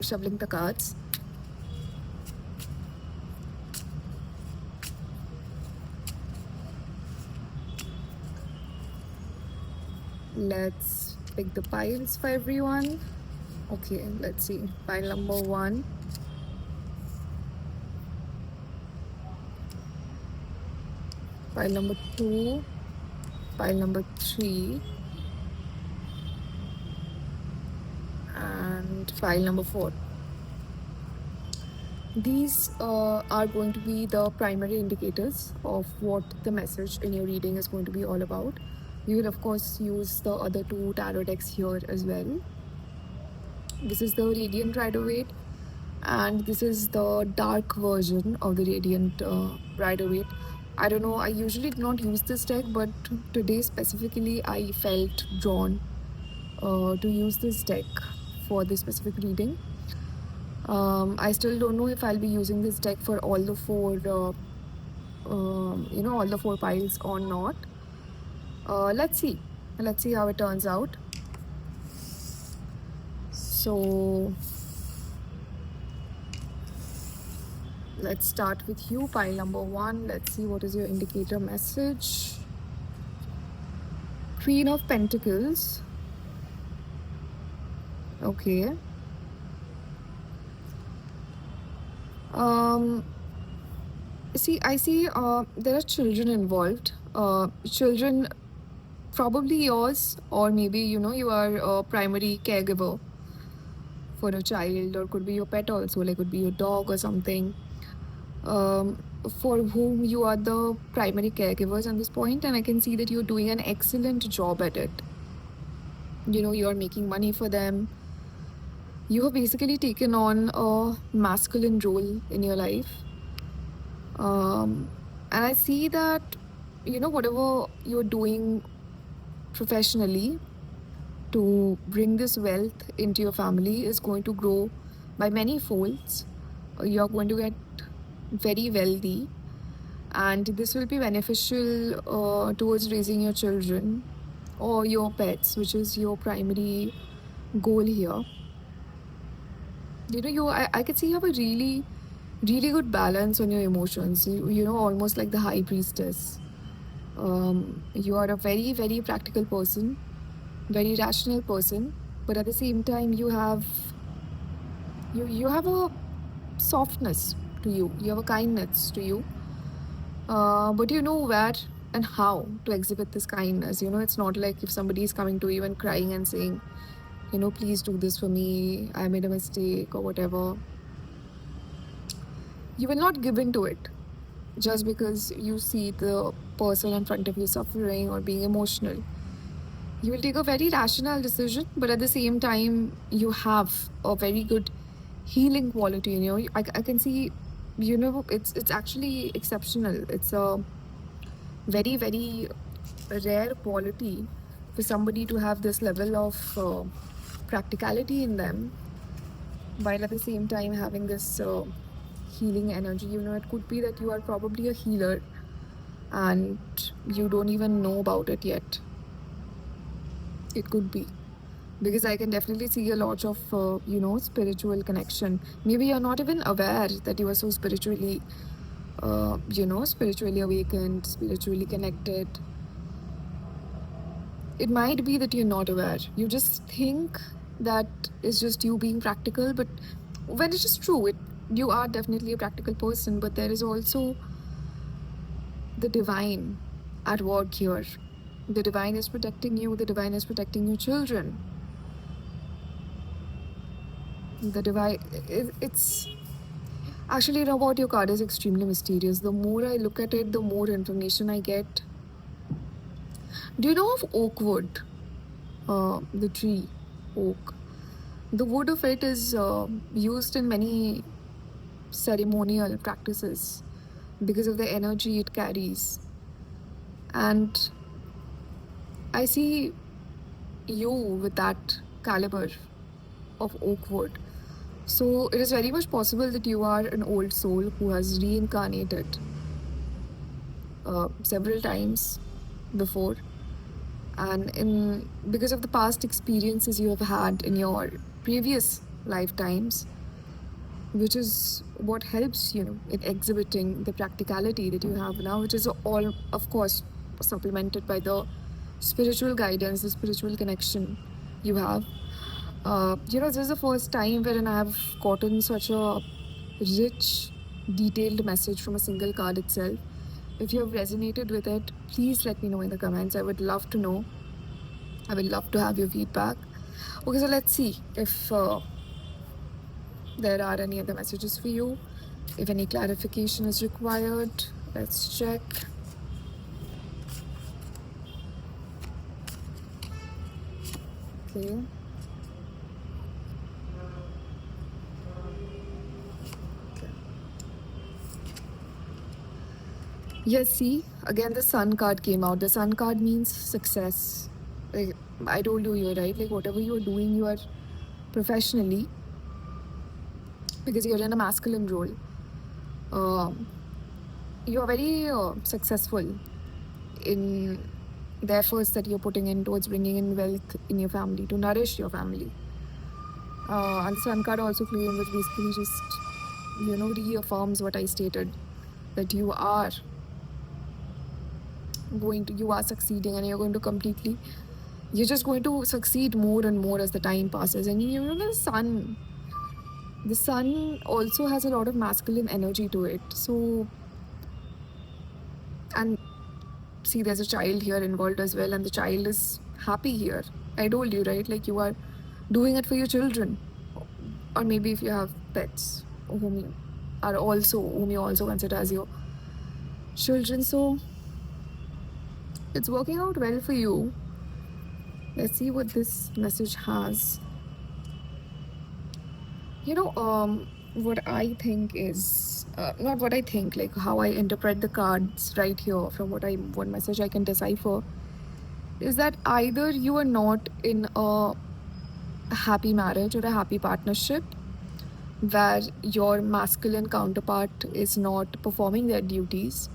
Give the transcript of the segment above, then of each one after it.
Shuffling the cards. Let's pick the piles for everyone. Okay, let's see. Pile number 1. Pile number 2. Pile number 3. And pile number 4. These are going to be the primary indicators of what the message in your reading is going to be all about. You will, of course, use the other 2 tarot decks here as well. This is the Radiant Rider-Waite, and this is the dark version of the Radiant Rider-Waite. I don't know, I usually do not use this deck, but today specifically I felt drawn to use this deck for this specific reading. I still don't know if I'll be using this deck for all the 4 all the 4 piles or not. Let's see how it turns out. So let's start with you, pile number 1. Let's see what is your indicator message. Queen of Pentacles. Okay. I see there are children involved. Children, probably yours, or maybe you are a primary caregiver for a child, or could be your pet also, like could be your dog or something, for whom you are the primary caregivers at this point, and I can see that you're doing an excellent job at it. You are making money for them. You have basically taken on a masculine role in your life. And I see that, whatever you're doing professionally to bring this wealth into your family is going to grow by many folds. You're going to get very wealthy, and this will be beneficial towards raising your children or your pets, which is your primary goal here. I could see you have a really good balance on your emotions. Almost like the high priestess. You are a very, very practical person, very rational person, but at the same time you have a softness to you. You have a kindness to you. But you know where and how to exhibit this kindness. It's not like if somebody is coming to you and crying and saying, please do this for me, I made a mistake or whatever. You will not give in to it just because you see the person in front of you suffering or being emotional. You will take a very rational decision, but at the same time, you have a very good healing quality in you. I can see, it's actually exceptional. It's a very, very rare quality for somebody to have this level of practicality in them, while at the same time having this healing energy. It could be that you are probably a healer and you don't even know about it yet. It could be, because I can definitely see a lot of spiritual connection. Maybe you're not even aware that you are so spiritually spiritually awakened, spiritually connected. It might be that you're not aware. You just think that it's just you being practical, but when it is true, you are definitely a practical person, but there is also the divine at work here. The divine is protecting you. The divine is protecting your children. The divine, it's actually, about your card is extremely mysterious. The more I look at it, the more information I get. Do you know of oak wood? The tree, oak. The wood of it is used in many ceremonial practices because of the energy it carries. And I see you with that caliber of oak wood. So it is very much possible that you are an old soul who has reincarnated several times before, and because of the past experiences you have had in your previous lifetimes, which is what helps you in exhibiting the practicality that you have now, which is all, of course, supplemented by the spiritual guidance, the spiritual connection you have. This is the first time wherein I have gotten such a rich, detailed message from a single card itself. If you have resonated with it, please let me know in the comments. I would love to know. I would love to have your feedback. Okay, so let's see if there are any other messages for you. If any clarification is required, let's check. Okay. Yes, see, again the sun card came out. The sun card means success. Like I told you here, right? Like whatever you're doing, you are professionally, because you're in a masculine role. You are very successful in the efforts that you're putting in towards bringing in wealth in your family to nourish your family. And the sun card also came, which basically just reaffirms what I stated, that you are succeeding, and you're just going to succeed more and more as the time passes. And the sun also has a lot of masculine energy to it. So, and see, there's a child here involved as well, and the child is happy here. I told you, right? Like you are doing it for your children, or maybe if you have pets whom you also consider as your children. So it's working out well for you. Let's see what this message has. What I think is not what I think, like how I interpret the cards right here from what message I can decipher is that either you are not in a happy marriage or a happy partnership where your masculine counterpart is not performing their duties,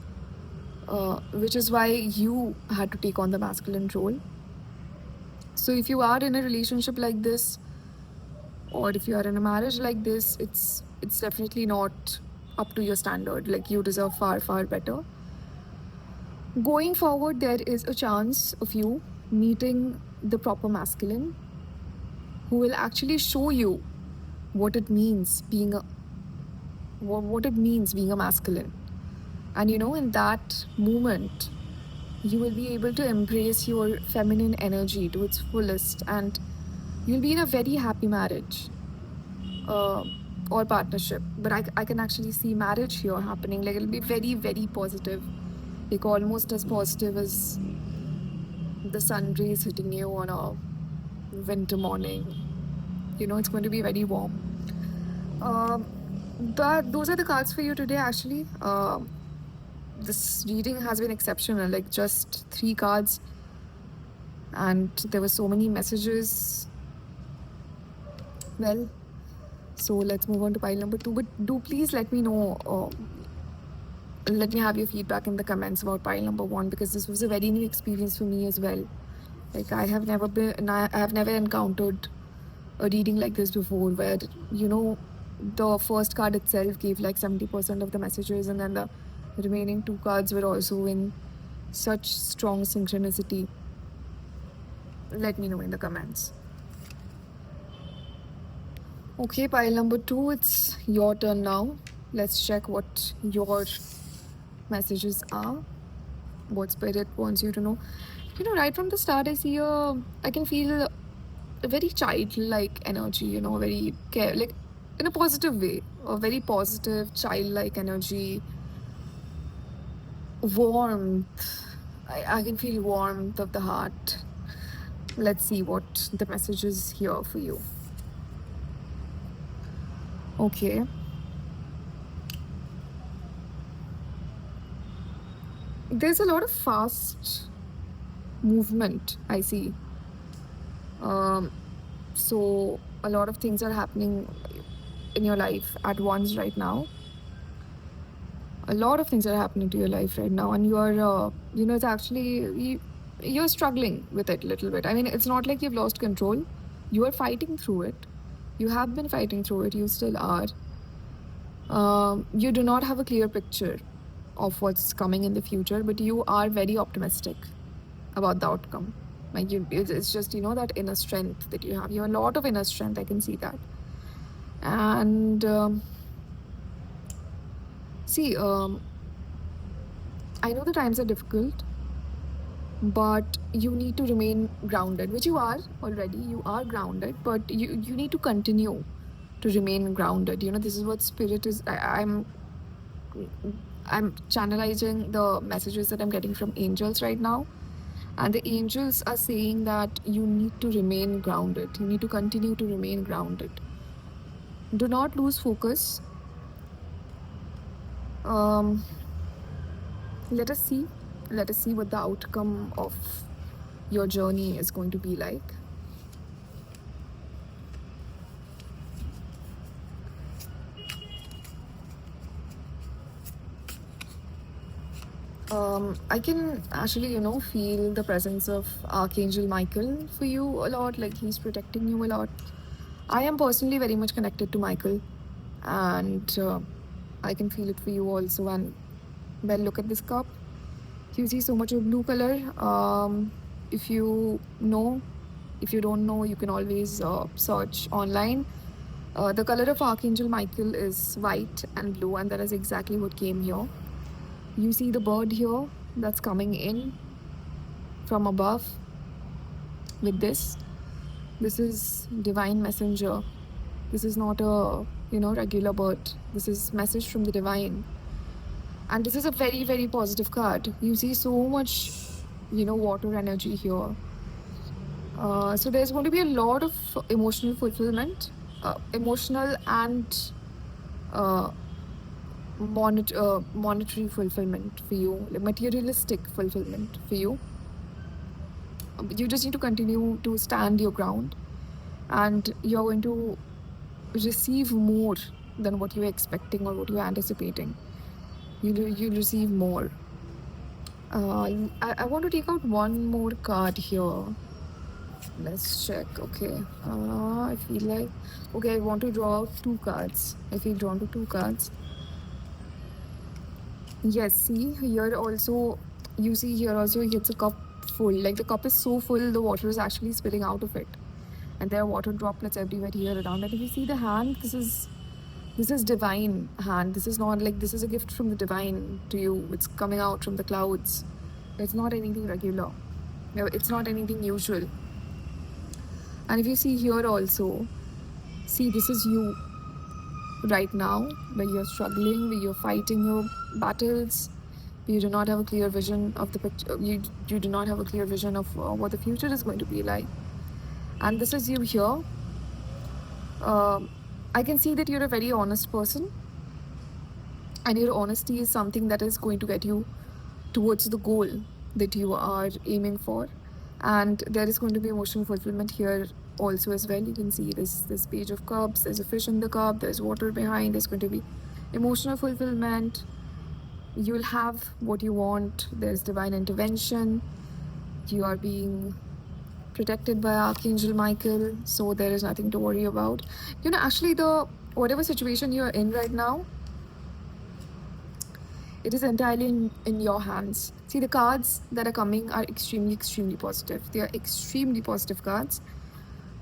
which is why you had to take on the masculine role. So if you are in a relationship like this, or if you are in a marriage like this, it's definitely not up to your standard. Like you deserve far better. Going forward, there is a chance of you meeting the proper masculine who will actually show you what it means being a masculine. And in that moment, you will be able to embrace your feminine energy to its fullest, and you'll be in a very happy marriage or partnership. But I can actually see marriage here happening. Like it'll be very positive, like almost as positive as the sun rays hitting you on a winter morning. It's going to be very warm. But those are the cards for you today, actually. This reading has been exceptional, like just 3 cards, and there were so many messages. Well, so let's move on to pile number 2, but do please let me know, let me have your feedback in the comments about pile number 1, because this was a very new experience for me as well. Like I have never encountered a reading like this before, where the first card itself gave like 70% of the messages, and then the remaining 2 cards were also in such strong synchronicity. Let me know in the comments. Okay, pile number 2, it's your turn now. Let's check what your messages are, what spirit wants you to know. Right from the start, I can feel a very childlike energy, very like in a positive way, a very positive childlike energy, warmth. I can feel warmth of the heart. Let's see what the message is here for you. Okay. There's a lot of fast movement, I see. So a lot of things are happening in your life at once right now. A lot of things are happening to your life right now, and you are, it's actually, you're struggling with it a little bit. I mean, it's not like you've lost control. You are fighting through it. You have been fighting through it, you still are. You do not have a clear picture of what's coming in the future, but you are very optimistic about the outcome. Like it's just that inner strength that you have. You have a lot of inner strength. I can see that. And see, I know the times are difficult, but you need to remain grounded, which you are already. You are grounded, but you need to continue to remain grounded. This is what spirit is. I'm channelizing the messages that I'm getting from angels right now. And the angels are saying that you need to remain grounded. You need to continue to remain grounded. Do not lose focus. Um, let us see. Let us see what the outcome of your journey is going to be like. I can actually, feel the presence of Archangel Michael for you a lot. Like he's protecting you a lot. I am personally very much connected to Michael, and I can feel it for you also. And well, look at this cup. You see so much of blue color. If you know, if you don't know, you can always search online. The color of Archangel Michael is white and blue, and that is exactly what came here. You see the bird here that's coming in from above with this. This is divine messenger. This is not a regular bird. This is message from the divine. And this is a very, very positive card. You see so much, water energy here. So there's going to be a lot of emotional fulfillment, emotional and monetary fulfillment for you, like materialistic fulfillment for you. You just need to continue to stand your ground, and you're going to receive more than what you're expecting or what you're anticipating. You'll receive more. I want to take out one more card here. Let's check. Okay. I feel like I want to draw out two cards. I feel drawn to two cards. Yes, see here also. You see here also it's a cup full. Like the cup is so full, the water is actually spilling out of it, and there are water droplets everywhere here around. And if you see the hand, this is divine hand. This is not like this is a gift from the divine to you. It's coming out from the clouds. It's not anything regular. It's not anything usual. And if you see here also, see this is you right now, where you're struggling, where you're fighting your battles. You do not have a clear vision of the picture. You do not have a clear vision of what the future is going to be like. And this is you here. I can see that you're a very honest person, and your honesty is something that is going to get you towards the goal that you are aiming for. And there is going to be emotional fulfillment here also as well. You can see this page of cups. There's a fish in the cup. There's water behind. There's going to be emotional fulfillment. You'll have what you want. There's divine intervention. You are being protected by Archangel Michael, so there is nothing to worry about. Actually, the whatever situation you're in right now, it is entirely in your hands. See, the cards that are coming are extremely, extremely positive. They are extremely positive cards.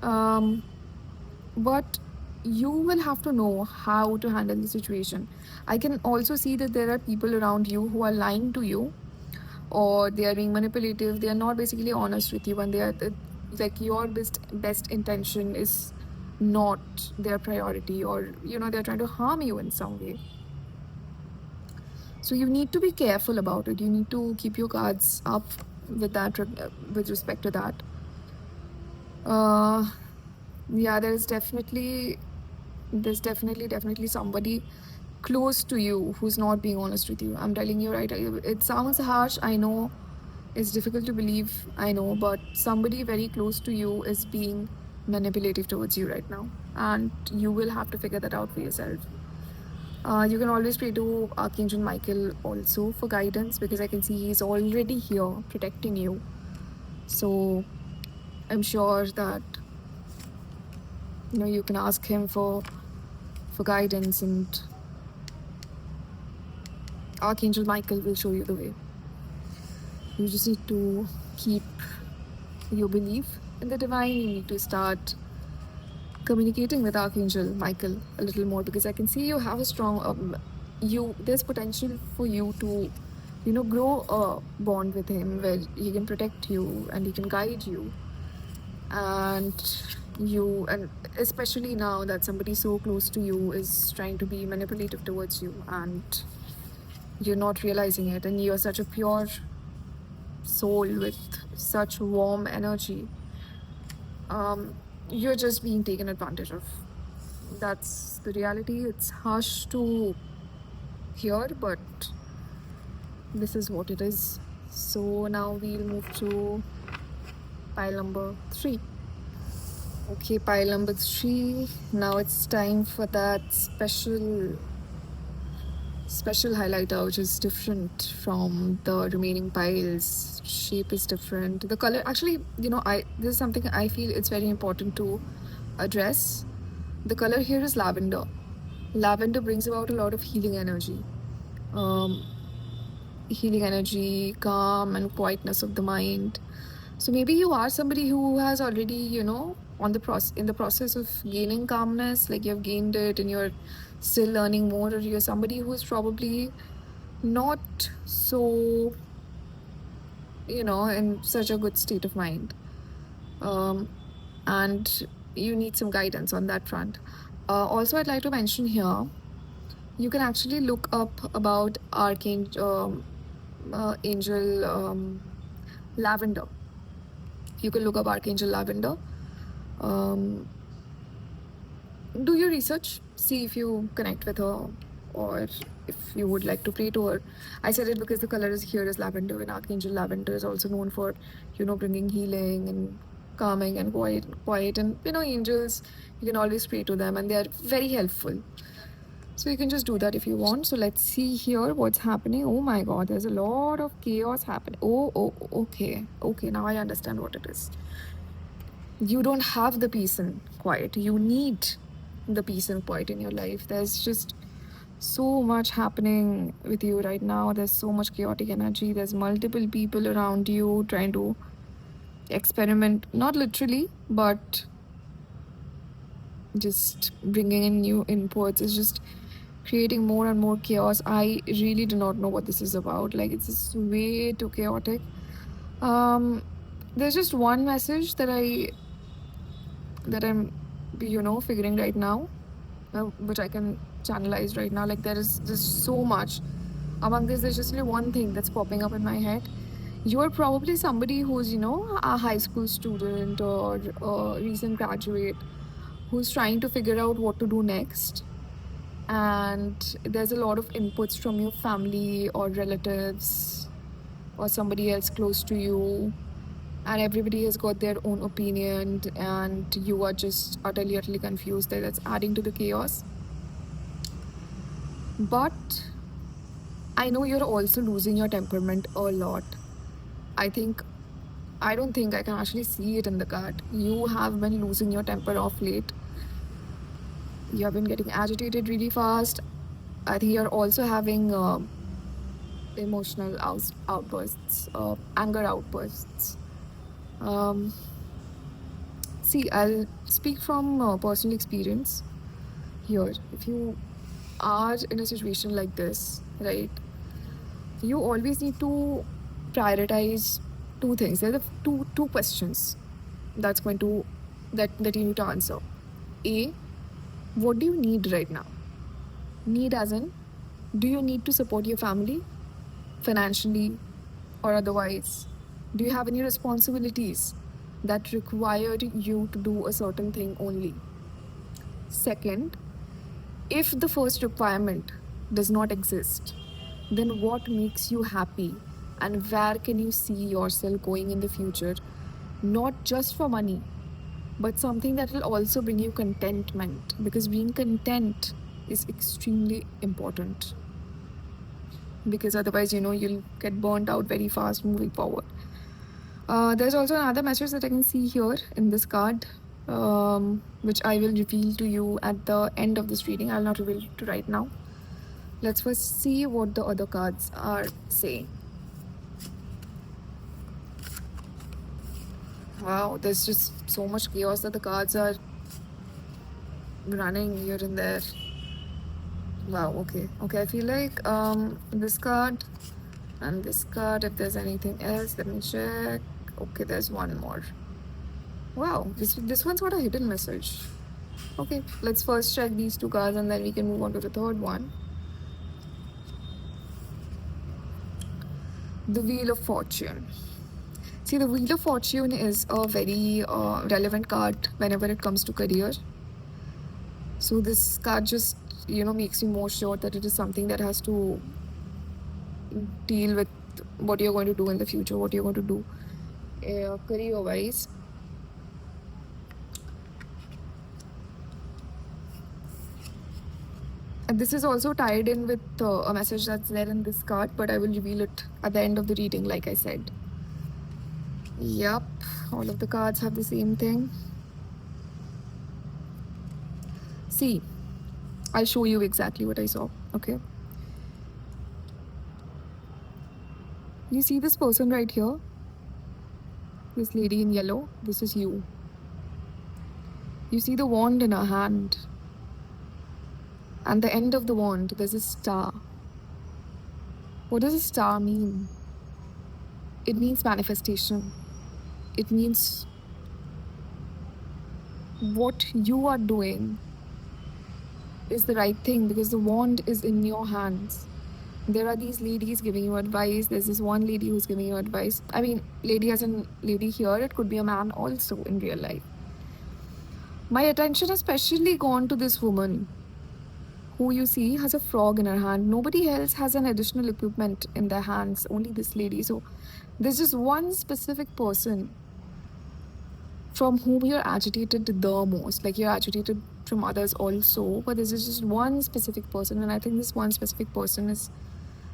But you will have to know how to handle the situation. I can also see that there are people around you who are lying to you, or they are being manipulative. They are not basically honest with you, and they are like your best intention is not their priority, or they're trying to harm you in some way. So you need to be careful about it. You need to keep your cards up with that, with respect to that. Yeah, there's definitely somebody close to you who's not being honest with you. I'm telling you, right? It sounds harsh, I know. It's difficult to believe, I know, but somebody very close to you is being manipulative towards you right now, and you will have to figure that out for yourself. You can always pray to Archangel Michael also for guidance, because I can see he's already here protecting you. So I'm sure that You can ask him for guidance, and Archangel Michael will show you the way. You just need to keep your belief in the divine. You need to start communicating with Archangel Michael a little more, because I can see you have a strong there's potential for you to grow a bond with him where he can protect you and he can guide you, and especially now that somebody so close to you is trying to be manipulative towards you, and you're not realizing it, and you're such a pure soul with such warm energy. You're just being taken advantage of. That's the reality. It's harsh to hear, but this is what it is. So now we'll move to pile number 3. Okay, pile number 3. Now it's time for that special highlighter, which is different from the remaining piles. Shape is different. The color, actually, I this is something I feel it's very important to address. The color here is lavender. Lavender brings about a lot of um, healing energy, calm, and quietness of the mind. So maybe you are somebody who has already, in the process of gaining calmness, like you've gained it and you're still learning more, or you're somebody who is probably not so, in such a good state of mind. Um, and you need some guidance on that front. Also, I'd like to mention here, you can actually look up about Angel Lavender. You can look up Archangel Lavender. Um, do your research, see if you connect with her, or if you would like to pray to her. I said it because the color is here is lavender, and Archangel Lavender is also known for, bringing healing and calming and quiet. And angels, you can always pray to them, and they are very helpful. So you can just do that if you want. So let's see here what's happening. Oh my God, there's a lot of chaos happening. Oh, okay. Okay, now I understand what it is. You don't have the peace and quiet. You need the peace and quiet in your life. There's just so much happening with you right now. There's so much chaotic energy. There's multiple people around you trying to experiment, not literally, but just bringing in new inputs. It's just creating more and more chaos. I really do not know what this is about. Like, it's just way too chaotic. There's just one message that I'm figuring right now, which I can channelize right now. Like, there is just so much. Among this, there's just one thing that's popping up in my head. You are probably somebody who's a high school student or a recent graduate who's trying to figure out what to do next, and there's a lot of inputs from your family or relatives or somebody else close to you, and everybody has got their own opinion, and you are just utterly confused. That's adding to the chaos. But I know you're also losing your temperament a lot. I don't think I can actually see it in the card. You have been losing your temper off late. You have been getting agitated really fast. I think you're also having emotional outbursts, anger outbursts. Um, See, I'll speak from personal experience here. If you are in a situation like this, right, you always need to prioritize two things. There are two questions that's going to that you need to answer. A, what do you need right now? Need as in, do you need to support your family financially or otherwise? Do you have any responsibilities that require you to do a certain thing only? Second, if the first requirement does not exist, then what makes you happy and where can you see yourself going in the future? Not just for money, but something that will also bring you contentment, because being content is extremely important, because otherwise you'll get burnt out very fast moving forward. There's also another message that I can see here in this card. which I will reveal to you at the end of this reading. I'll not reveal it right now. Let's first see what the other cards are saying. Wow, there's just so much chaos that the cards are running here and there. Wow, okay. Okay, I feel like this card and this card, if there's anything else, let me check. Okay, there's one more. Wow, this one's got a hidden message. Okay, let's first check these two cards and then we can move on to the third one. The Wheel of Fortune. See, the Wheel of Fortune is a very relevant card whenever it comes to career. So this card just, makes you more sure that it is something that has to deal with what you're going to do in the future, what you're going to do career-wise. And this is also tied in with a message that's there in this card, but I will reveal it at the end of the reading, like I said. Yep, all of the cards have the same thing. See, I'll show you exactly what I saw, okay? You see this person right here? This lady in yellow? This is you. You see the wand in her hand. And the end of the wand, there's a star. What does a star mean? It means manifestation. It means what you are doing is the right thing because the wand is in your hands. There are these ladies giving you advice. There's this one lady who's giving you advice. I mean, lady as in lady here, it could be a man also in real life. My attention has especially gone to this woman who you see has a frog in her hand. Nobody else has an additional equipment in their hands, only this lady. So there's just one specific person from whom you're agitated the most. Like you're agitated from others also, but there's just one specific person, and I think this one specific person is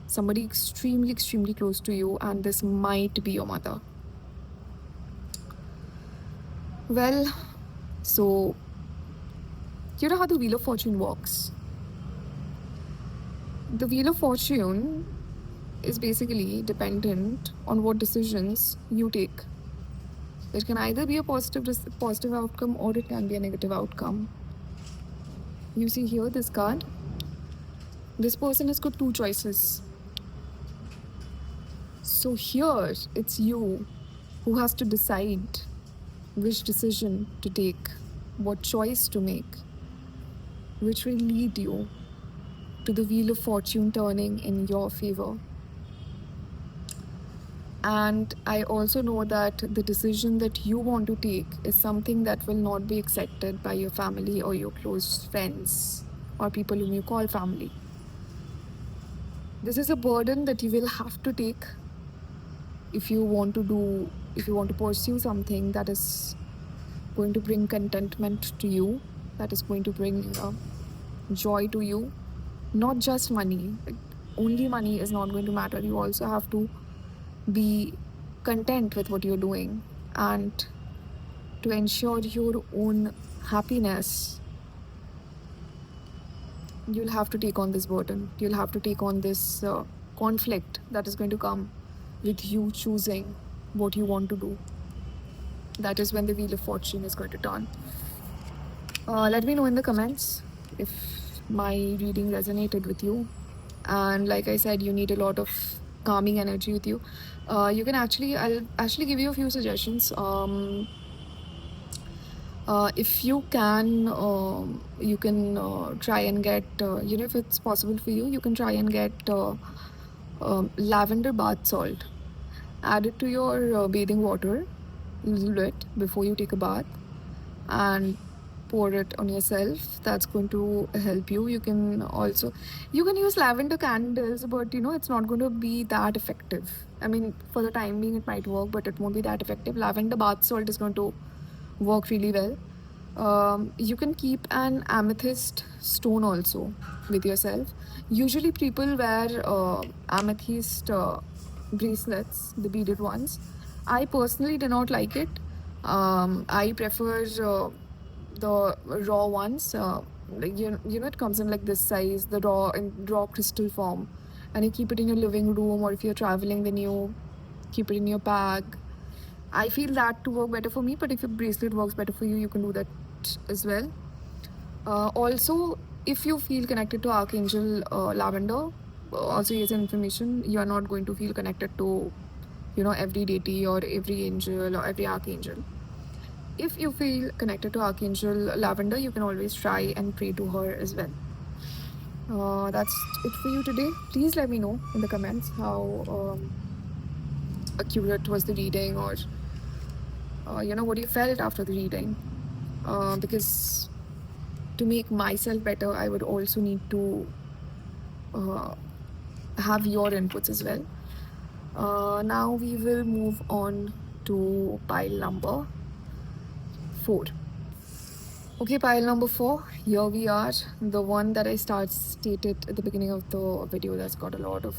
somebody extremely, extremely close to you, and this might be your mother. Well, so you know how the Wheel of Fortune works. The Wheel of Fortune is basically dependent on what decisions you take. It can either be a positive outcome or it can be a negative outcome. You see here this card. This person has got two choices. So here it's you who has to decide which decision to take, what choice to make, which will lead you to the Wheel of Fortune turning in your favor. And I also know that the decision that you want to take is something that will not be accepted by your family or your close friends or people whom you call family. This is a burden that you will have to take if you want to pursue something that is going to bring contentment to you, that is going to bring joy to you. Not just money. Only money is not going to matter. You also have to be content with what you're doing, and to ensure your own happiness, you'll have to take on this burden. You'll have to take on this conflict that is going to come with you choosing what you want to do. That is when the Wheel of Fortune is going to turn. Let me know in the comments if my reading resonated with you, and like I said, you need a lot of calming energy with you. I'll actually give you a few suggestions. If you can try and get, if it's possible for you, you can try and get lavender bath salt. Add it to your bathing water a little bit before you take a bath and pour it on yourself. That's going to help you. You can use lavender candles, but it's not going to be that effective. I mean, for the time being it might work, but it won't be that effective. Lavender bath salt is going to work really well. You can keep an amethyst stone also with yourself. Usually people wear amethyst bracelets, the beaded ones. I personally do not like it. I prefer the raw ones. Like it comes in like this size, the raw crystal form, and you keep it in your living room, or if you're traveling, then you keep it in your bag. I feel that to work better for me, but if your bracelet works better for you, you can do that as well. Also, if you feel connected to Archangel Lavender, also here's an information, you are not going to feel connected to, every deity or every angel or every archangel. If you feel connected to Archangel Lavender, you can always try and pray to her as well. That's it for you today. Please let me know in the comments how accurate was the reading, or what you felt after the reading. Because to make myself better, I would also need to have your inputs as well. Now we will move on to pile number 4. Okay, pile number 4. Here we are. The one that I stated at the beginning of the video, that's got a lot of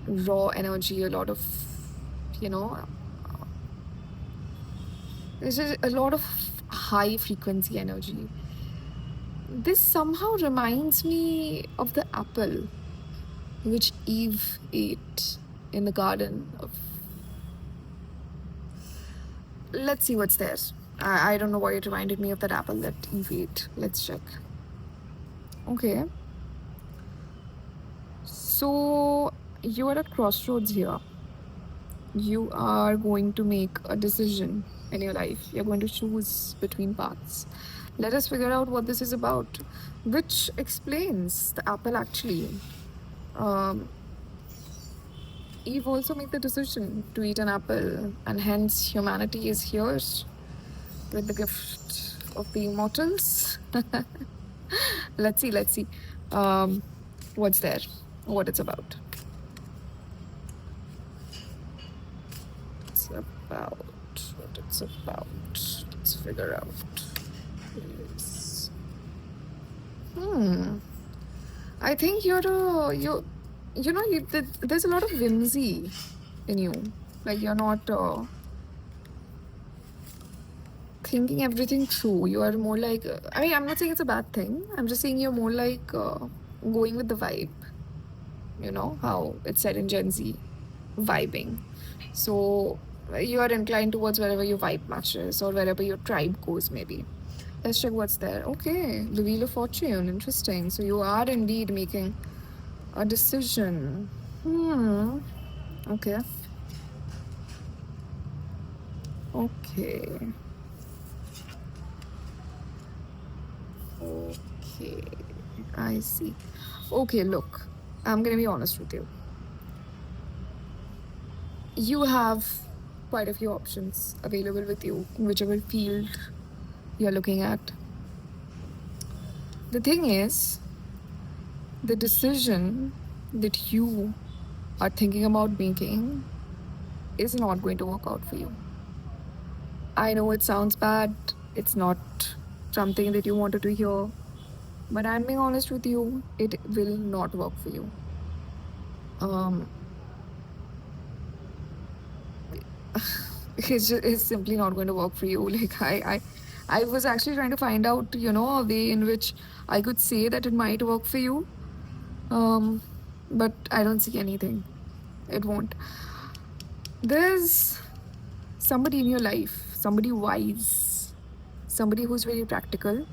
raw energy, a lot of, there's just a lot of high frequency energy. This somehow reminds me of the apple which Eve ate in the garden of. Let's see what's there. I don't know why it reminded me of that apple that Eve ate. Let's check. Okay. So you are at crossroads here. You are going to make a decision in your life. You're going to choose between paths. Let us figure out what this is about, which explains the apple actually. Eve also made the decision to eat an apple, and hence humanity is here with the gift of being mortals. Let's see. What's there? What it's about. What it's about. Let's figure out. Yes. I think there's a lot of whimsy in you. Like you're not thinking everything through. You are more like, I'm not saying it's a bad thing. I'm just saying you're more like going with the vibe. You know how it's said in Gen Z, vibing. So you are inclined towards wherever your vibe matches or wherever your tribe goes, maybe. Let's check what's there. Okay, the Wheel of Fortune. Interesting. So you are indeed making a decision. Okay. Okay. I see. Okay, look. I'm gonna be honest with you. You have quite a few options available with you in whichever field you're looking at. The thing is, the decision that you are thinking about making is not going to work out for you. I know it sounds bad. It's not something that you wanted to hear. But I'm being honest with you, it will not work for you. It's simply not going to work for you. Like I was actually trying to find out, a way in which I could say that it might work for you. But I don't see anything. It won't. There's somebody in your life, somebody wise, somebody who's very practical,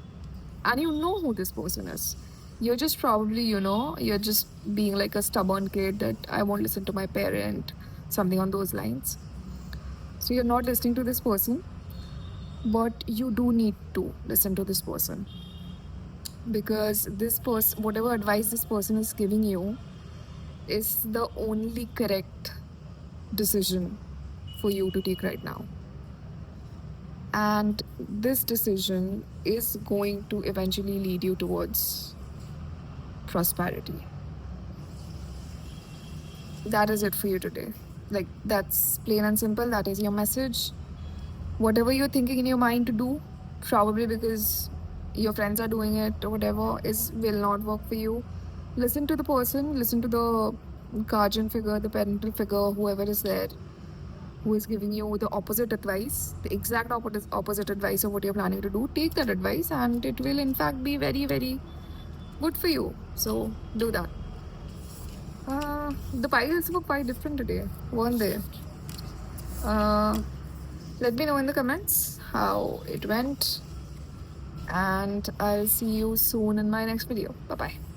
and you know who this person is. You're just probably, you're just being like a stubborn kid that I won't listen to my parent, something on those lines. So you're not listening to this person, but you do need to listen to this person, because this person, whatever advice this person is giving you, is the only correct decision for you to take right now. And this decision is going to eventually lead you towards prosperity. That is it for you today. Like, that's plain and simple. That is your message. Whatever you're thinking in your mind to do, probably because your friends are doing it or whatever, will not work for you. Listen to the person, listen to the guardian figure, the parental figure, whoever is there. who is giving you the opposite advice, the exact opposite advice of what you're planning to do, take that advice and it will in fact be very, very good for you. So do that. The piles were quite different today, weren't they? Let me know in the comments how it went, and I'll see you soon in my next video. Bye bye.